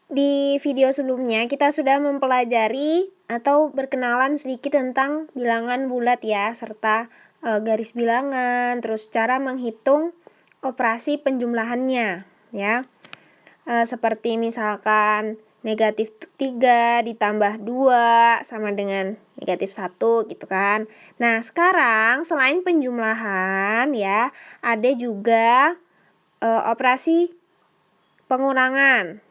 Di video sebelumnya kita sudah mempelajari atau berkenalan sedikit tentang bilangan bulat ya, serta garis bilangan, terus cara menghitung operasi penjumlahannya ya. Seperti misalkan negatif 3 ditambah 2 sama dengan negatif 1 gitu kan. Nah, sekarang selain penjumlahan ya, ada juga operasi pengurangan,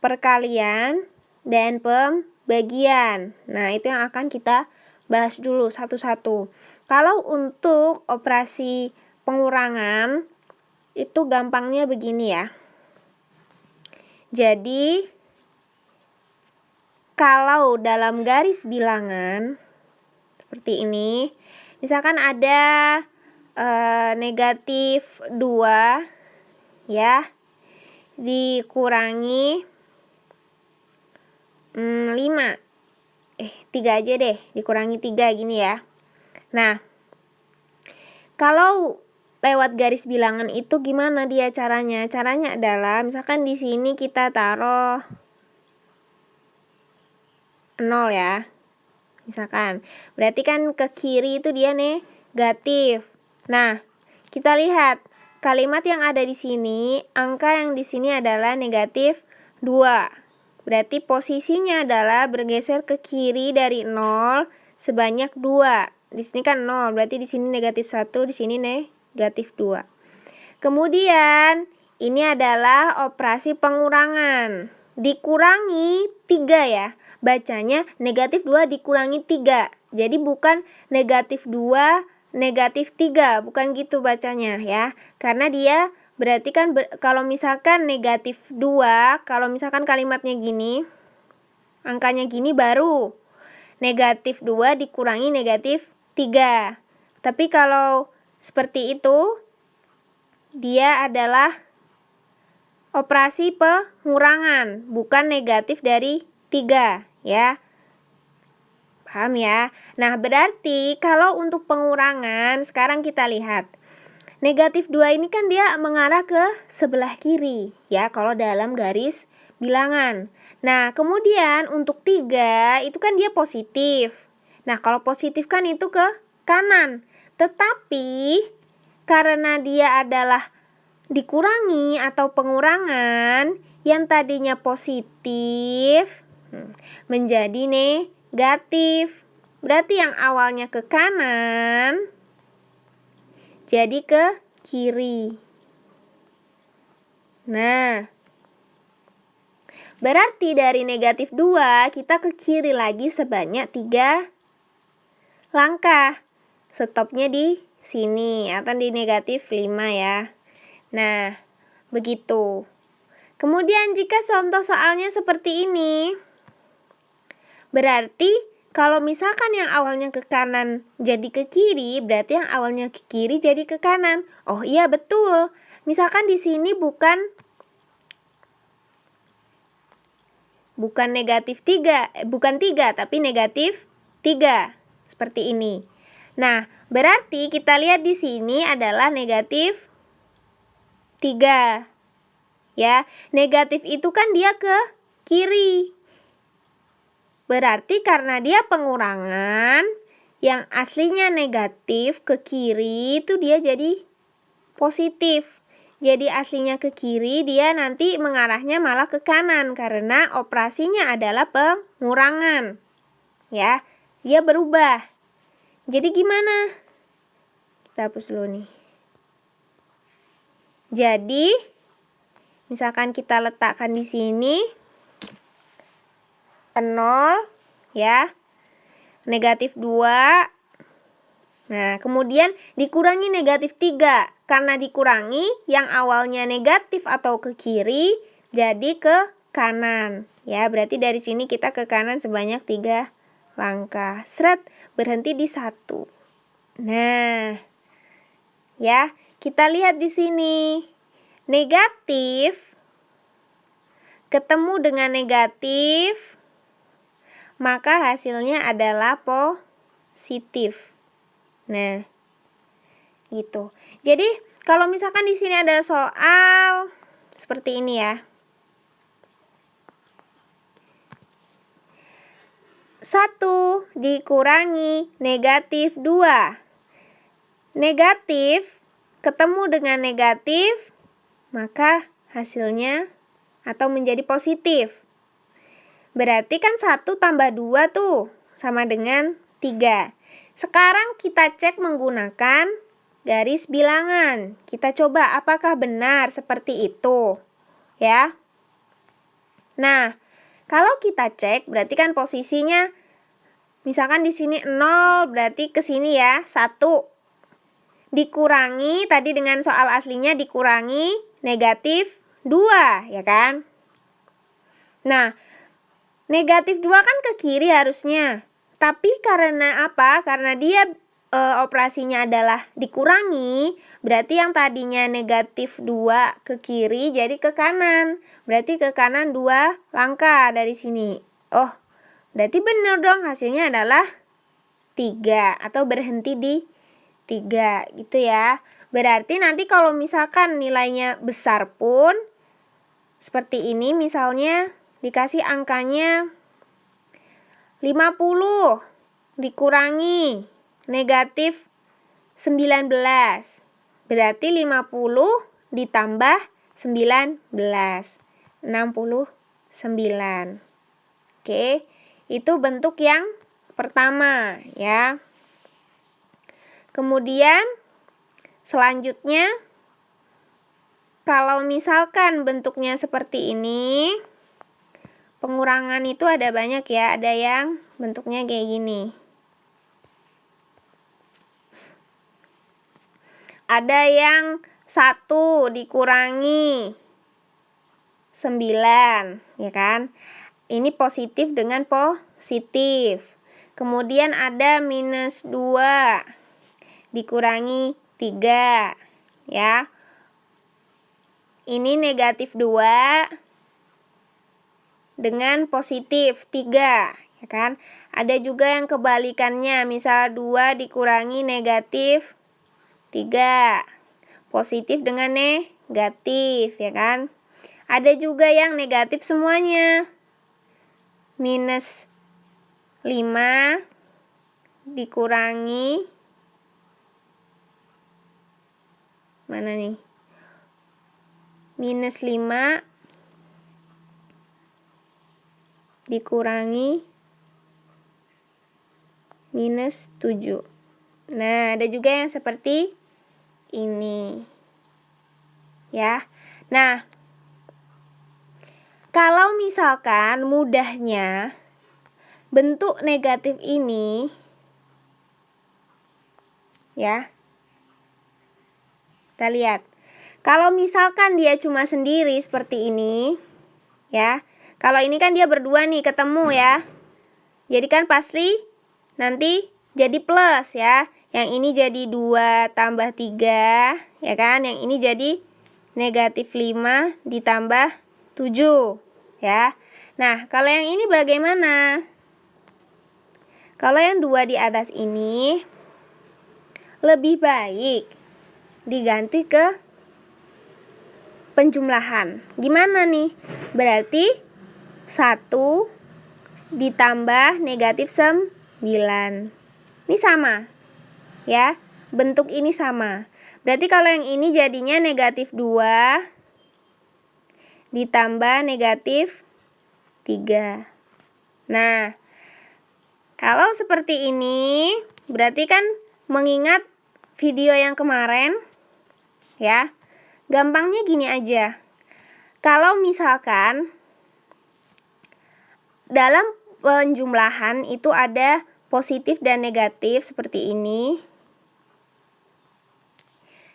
perkalian, dan pembagian. Nah, itu yang akan kita bahas dulu satu-satu. Kalau untuk operasi pengurangan, itu gampangnya begini ya. Jadi, kalau dalam garis bilangan, seperti ini, misalkan ada negatif 2, ya, dikurangi 5. 3 aja deh, dikurangi 3 gini ya. Nah, kalau lewat garis bilangan itu gimana dia caranya? Caranya adalah misalkan di sini kita taruh 0 ya. Misalkan, berarti kan ke kiri itu dia negatif. Nah, kita lihat kalimat yang ada di sini, angka yang di sini adalah negatif 2. Berarti posisinya adalah bergeser ke kiri dari 0 sebanyak 2. Di sini kan 0, berarti di sini negatif 1, di sini negatif 2. Kemudian, ini adalah operasi pengurangan. Dikurangi 3 ya. Bacanya negatif 2 dikurangi 3. Jadi bukan negatif 2, negatif 3. Bukan gitu bacanya ya. Karena dia berarti kan kalau misalkan negatif 2, kalau misalkan kalimatnya gini, angkanya gini baru negatif 2 dikurangi negatif 3. Tapi kalau seperti itu, dia adalah operasi pengurangan, bukan negatif dari 3 ya. Paham ya? Nah, berarti kalau untuk pengurangan, sekarang kita lihat. Negatif 2 ini kan dia mengarah ke sebelah kiri ya, kalau dalam garis bilangan. Nah, kemudian untuk 3 itu kan dia positif. Nah, kalau positif kan itu ke kanan. Tetapi karena dia adalah dikurangi atau pengurangan, yang tadinya positif menjadi negatif. Berarti yang awalnya ke kanan jadi ke kiri. Nah, berarti dari negatif 2 kita ke kiri lagi sebanyak 3 langkah. Stopnya di sini atau di negatif 5 ya. Nah, begitu. Kemudian jika contoh soalnya seperti ini, berarti kalau misalkan yang awalnya ke kanan jadi ke kiri, berarti yang awalnya ke kiri jadi ke kanan. Oh iya betul. Misalkan di sini bukan negatif 3, bukan 3 tapi negatif 3. Seperti ini. Nah, berarti kita lihat di sini adalah negatif 3. Ya, negatif itu kan dia ke kiri. Berarti karena dia pengurangan, yang aslinya negatif ke kiri itu dia jadi positif. Jadi aslinya ke kiri, dia nanti mengarahnya malah ke kanan karena operasinya adalah pengurangan. Ya, dia berubah. Jadi gimana? Kita hapus dulu nih. Jadi, misalkan kita letakkan di sini 0 ya, negatif 2. Nah, kemudian dikurangi negatif 3. Karena dikurangi, yang awalnya negatif atau ke kiri jadi ke kanan. Ya, berarti dari sini kita ke kanan sebanyak 3 langkah. Seret, berhenti di 1. Nah, ya, kita lihat di sini. Negatif ketemu dengan negatif, maka hasilnya adalah positif. Nah, gitu. Jadi, kalau misalkan di sini ada soal seperti ini ya. 1 dikurangi negatif 2. Negatif ketemu dengan negatif, maka hasilnya atau menjadi positif. Berarti kan 1 tambah 2 tuh sama dengan 3. Sekarang kita cek menggunakan garis bilangan. Kita coba apakah benar seperti itu. Ya. Nah, kalau kita cek berarti kan posisinya misalkan di sini 0, berarti ke sini ya 1. Dikurangi tadi dengan soal aslinya dikurangi negatif 2, ya kan? Nah, negatif 2 kan ke kiri harusnya. Tapi karena apa? Karena dia operasinya adalah dikurangi, berarti yang tadinya negatif 2 ke kiri jadi ke kanan. Berarti ke kanan 2 langkah dari sini. Oh, berarti benar dong, hasilnya adalah 3 atau berhenti di 3 gitu ya. Berarti nanti kalau misalkan nilainya besar pun seperti ini, misalnya dikasih angkanya 50 dikurangi negatif 19. Berarti 50 ditambah 19. 69. Oke, itu bentuk yang pertama ya. Kemudian selanjutnya, kalau misalkan bentuknya seperti ini, pengurangan itu ada banyak ya. Ada yang bentuknya kayak gini. Ada yang 1 dikurangi 9, ya kan? Ini positif dengan positif. Kemudian ada minus 2 dikurangi 3, ya. Ini negatif 2 dengan positif 3, ya kan? Ada juga yang kebalikannya, misal 2 dikurangi negatif 3, positif dengan negatif, ya kan? Ada juga yang negatif semuanya, minus 5 dikurangi mana nih? Minus 5 dikurangi minus 7. Nah, ada juga yang seperti ini. Ya. Nah, kalau misalkan mudahnya bentuk negatif ini ya. Kita lihat. Kalau misalkan dia cuma sendiri seperti ini, ya. Kalau ini kan dia berdua nih ketemu ya. Jadi kan pasti nanti jadi plus ya. Yang ini jadi 2 tambah 3, ya kan? Yang ini jadi negatif 5 ditambah 7, ya. Nah, kalau yang ini bagaimana? Kalau yang 2 di atas ini lebih baik diganti ke penjumlahan. Gimana nih? Berarti 1 ditambah negatif 9. Ini sama. Ya, bentuk ini sama. Berarti kalau yang ini jadinya negatif 2 ditambah negatif 3. Nah, kalau seperti ini, berarti kan mengingat video yang kemarin, ya. Gampangnya gini aja. Kalau misalkan dalam penjumlahan itu ada positif dan negatif seperti ini,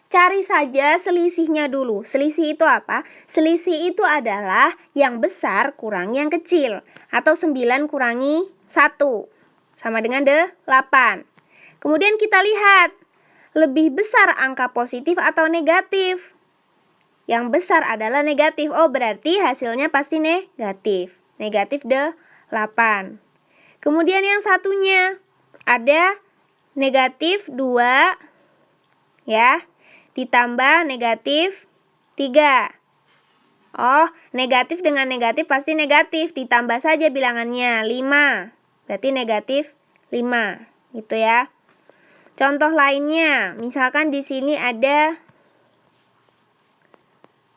cari saja selisihnya dulu. Selisih itu apa? Selisih itu adalah yang besar kurang yang kecil, atau 9 kurangi 1 sama dengan 8. Kemudian kita lihat lebih besar angka positif atau negatif. Yang besar adalah negatif. Oh, berarti hasilnya pasti negatif. Negatif 8. Kemudian yang satunya ada negatif 2 ya, ditambah negatif 3. Oh, negatif dengan negatif pasti negatif, ditambah saja bilangannya 5. berarti negatif 5, gitu ya. Contoh lainnya, misalkan di sini ada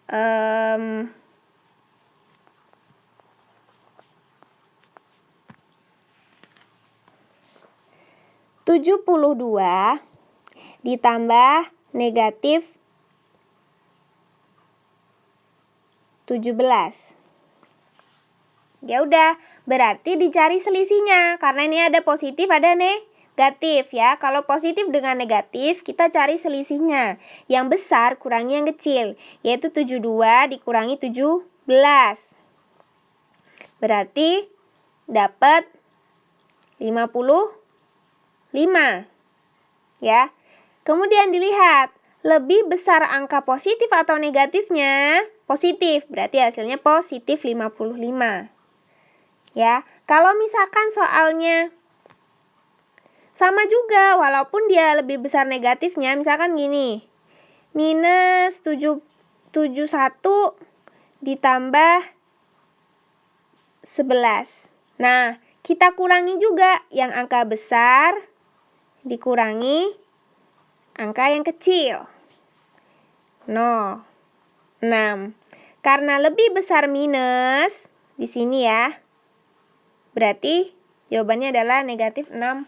72 ditambah negatif 17. Ya udah, berarti dicari selisihnya karena ini ada positif, ada negatif ya. Kalau positif dengan negatif, kita cari selisihnya. Yang besar kurangi yang kecil, yaitu 72 dikurangi 17. Berarti dapat 55. Ya. Kemudian dilihat, lebih besar angka positif atau negatifnya? Positif, berarti hasilnya positif 55. Ya, kalau misalkan soalnya sama juga, walaupun dia lebih besar negatifnya, misalkan gini, minus 71 ditambah 11. Nah, kita kurangi juga yang angka besar dikurangi angka yang kecil. 0, 6. Karena lebih besar minus di sini ya, berarti jawabannya adalah negatif 60.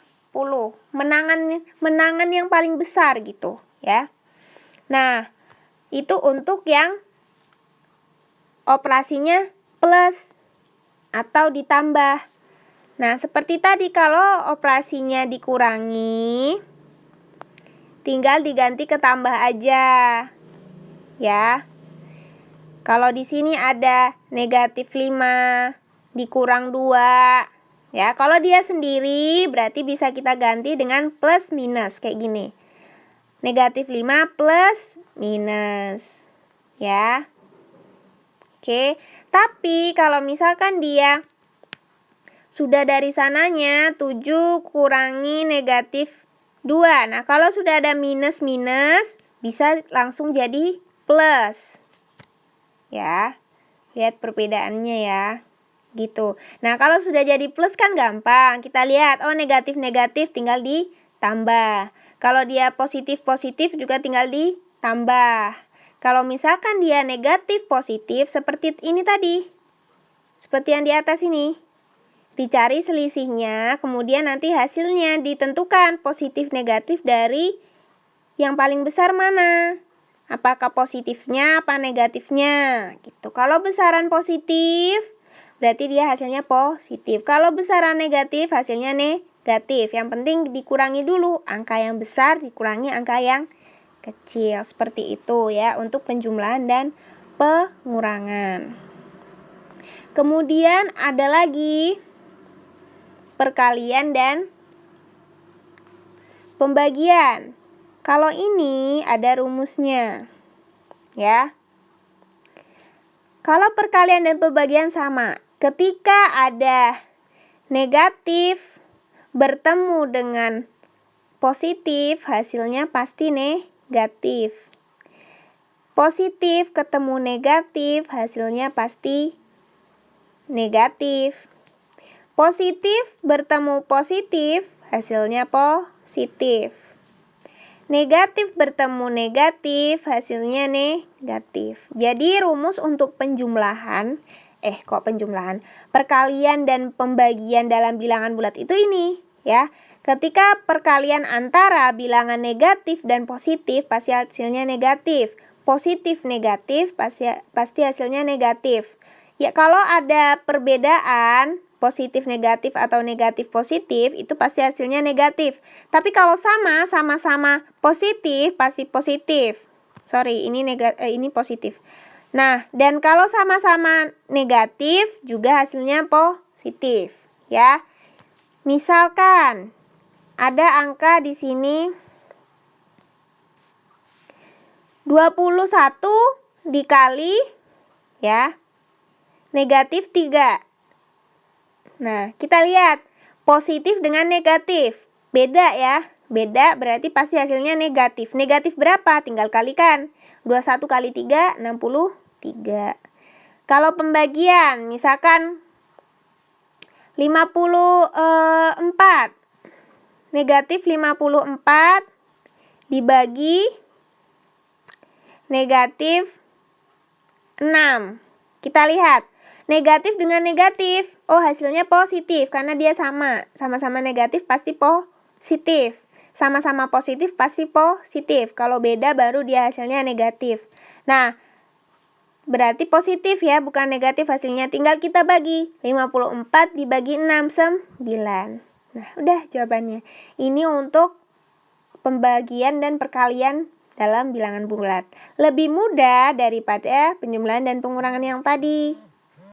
Menangan yang paling besar gitu ya. Nah, itu untuk yang operasinya plus atau ditambah. Nah, seperti tadi kalau operasinya dikurangi, tinggal diganti ke tambah aja. Ya. Kalau di sini ada negatif 5 dikurang 2. Ya, kalau dia sendiri berarti bisa kita ganti dengan plus minus kayak gini. Negatif 5 plus minus. Ya. Oke, tapi kalau misalkan dia sudah dari sananya 7 kurangi negatif 2. Nah, kalau sudah ada minus-minus bisa langsung jadi plus. Ya. Lihat perbedaannya ya. Gitu. Nah, kalau sudah jadi plus kan gampang. Kita lihat, oh negatif-negatif tinggal ditambah. Kalau dia positif-positif juga tinggal ditambah. Kalau misalkan dia negatif-positif seperti ini tadi. Seperti yang di atas ini. Dicari selisihnya, kemudian nanti hasilnya ditentukan positif-negatif dari yang paling besar mana. Apakah positifnya apa negatifnya gitu. Kalau besaran positif berarti dia hasilnya positif. Kalau besaran negatif hasilnya negatif. Yang penting dikurangi dulu angka yang besar dikurangi angka yang kecil. Seperti itu ya untuk penjumlahan dan pengurangan. Kemudian ada lagi perkalian dan pembagian. Kalau ini ada rumusnya. Ya. Kalau perkalian dan pembagian sama. Ketika ada negatif bertemu dengan positif, hasilnya pasti negatif. Positif ketemu negatif, hasilnya pasti negatif. Positif bertemu positif, hasilnya positif. Negatif bertemu negatif, hasilnya negatif. Jadi rumus untuk penjumlahan, perkalian dan pembagian dalam bilangan bulat itu ini, ya. Ketika perkalian antara bilangan negatif dan positif, pasti hasilnya negatif. Positif negatif, pasti hasilnya negatif. Ya, kalau ada perbedaan positif negatif atau negatif positif, itu pasti hasilnya negatif. Tapi kalau sama-sama positif, pasti positif. Sorry, ini positif. Nah, dan kalau sama-sama negatif juga hasilnya positif, ya. Misalkan ada angka di sini 21 dikali ya negatif 3. Nah, kita lihat positif dengan negatif. Beda ya. Beda berarti pasti hasilnya negatif. Negatif berapa? Tinggal kalikan. 21 kali 3, 63. Kalau pembagian, misalkan 54. Negatif 54 dibagi negatif 6. Kita lihat. Negatif dengan negatif. Oh, hasilnya positif karena dia sama. Sama-sama negatif pasti positif. Sama-sama positif pasti positif. Kalau beda baru dia hasilnya negatif. Nah, berarti positif ya, bukan negatif hasilnya. Tinggal kita bagi. 54 dibagi 6, 9. Nah, udah jawabannya. Ini untuk pembagian dan perkalian dalam bilangan bulat. Lebih mudah daripada penjumlahan dan pengurangan yang tadi.